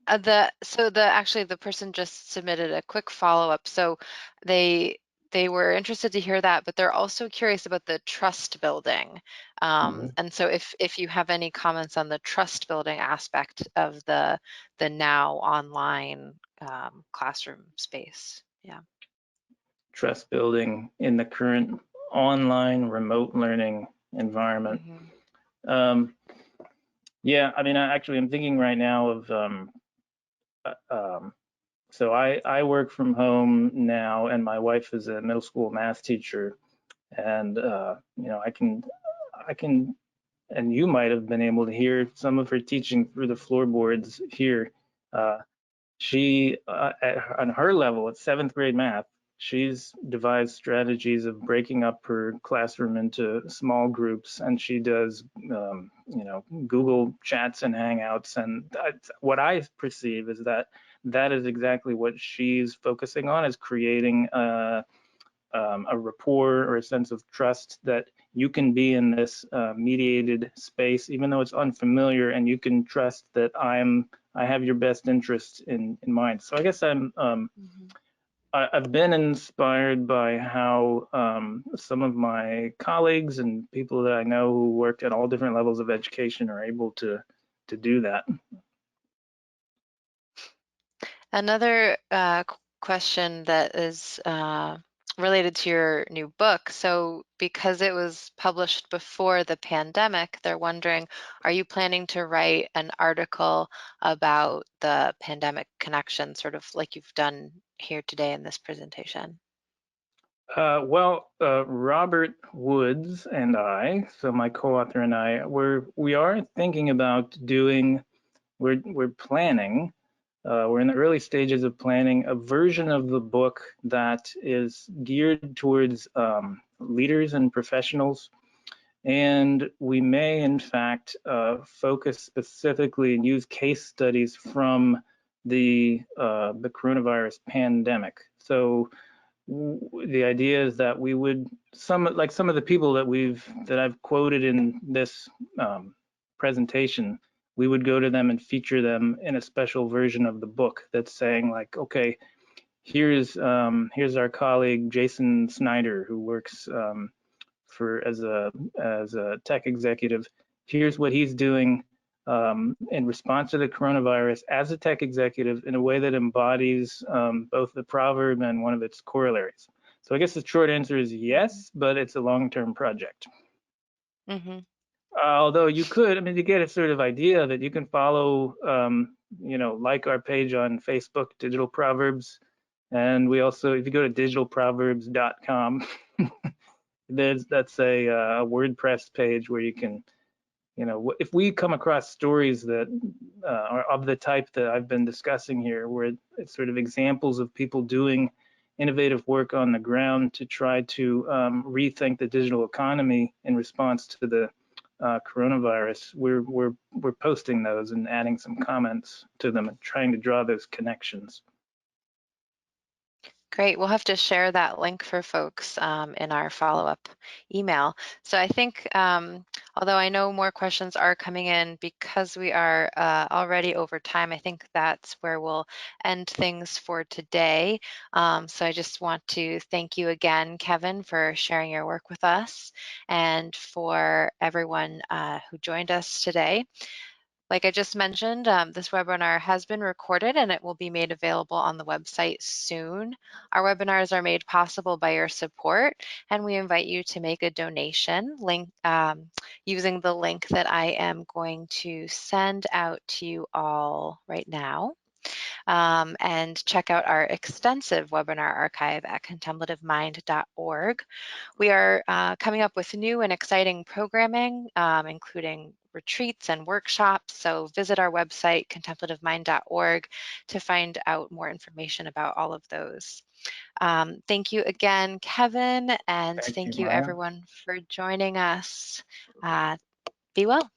actually the person just submitted a quick follow-up. So they were interested to hear that, but they're also curious about the trust building. And so if you have any comments on the trust building aspect of the now online classroom space. Yeah. Trust building in the current online remote learning environment. Yeah, I mean, I'm thinking right now of so I work from home now, and my wife is a middle school math teacher, and I can and you might have been able to hear some of her teaching through the floorboards here. She, on her level at 7th grade math, she's devised strategies of breaking up her classroom into small groups, and she does, Google Chats and Hangouts. And what I perceive is that that is exactly what she's focusing on, is creating a rapport or a sense of trust that you can be in this mediated space, even though it's unfamiliar, and you can trust that I have your best interests in mind. So I guess I've been inspired by how some of my colleagues and people that I know who work at all different levels of education are able to do that. Another question that is related to your new book. So because it was published before the pandemic, they're wondering, are you planning to write an article about the pandemic connection, sort of like you've done here today in this presentation? Robert Woods and I, so my co-author and I, we are thinking about doing, we're planning, we're in the early stages of planning a version of the book that is geared towards leaders and professionals. And we may, in fact, focus specifically and use case studies from the coronavirus pandemic. So the idea is that we would, some of the people that I've quoted in this presentation, we would go to them and feature them in a special version of the book that's saying, like, okay, here's our colleague Jason Snyder, who works as a tech executive. Here's what he's doing in response to the coronavirus as a tech executive in a way that embodies both the proverb and one of its corollaries. So I guess the short answer is yes, but it's a long-term project. Mm-hmm. Although you could, I mean, you get a sort of idea that you can follow, like our page on Facebook, Digital Proverbs. And we also, if you go to digitalproverbs.com, that's a WordPress page where you can, if we come across stories that are of the type that I've been discussing here, where it's sort of examples of people doing innovative work on the ground to try to rethink the digital economy in response to the coronavirus, we're posting those and adding some comments to them and trying to draw those connections. Great. We'll have to share that link for folks in our follow-up email. So I think, although I know more questions are coming in, because we are already over time, I think that's where we'll end things for today. So I just want to thank you again, Kevin, for sharing your work with us, and for everyone who joined us today. Like I just mentioned, this webinar has been recorded and it will be made available on the website soon. Our webinars are made possible by your support, and we invite you to make a donation using the link that I am going to send out to you all right now. And check out our extensive webinar archive at contemplativemind.org. We are coming up with new and exciting programming, including retreats and workshops. So visit our website, contemplativemind.org, to find out more information about all of those. Thank you again, Kevin, and thank you Maya. everyone for joining us. Be well.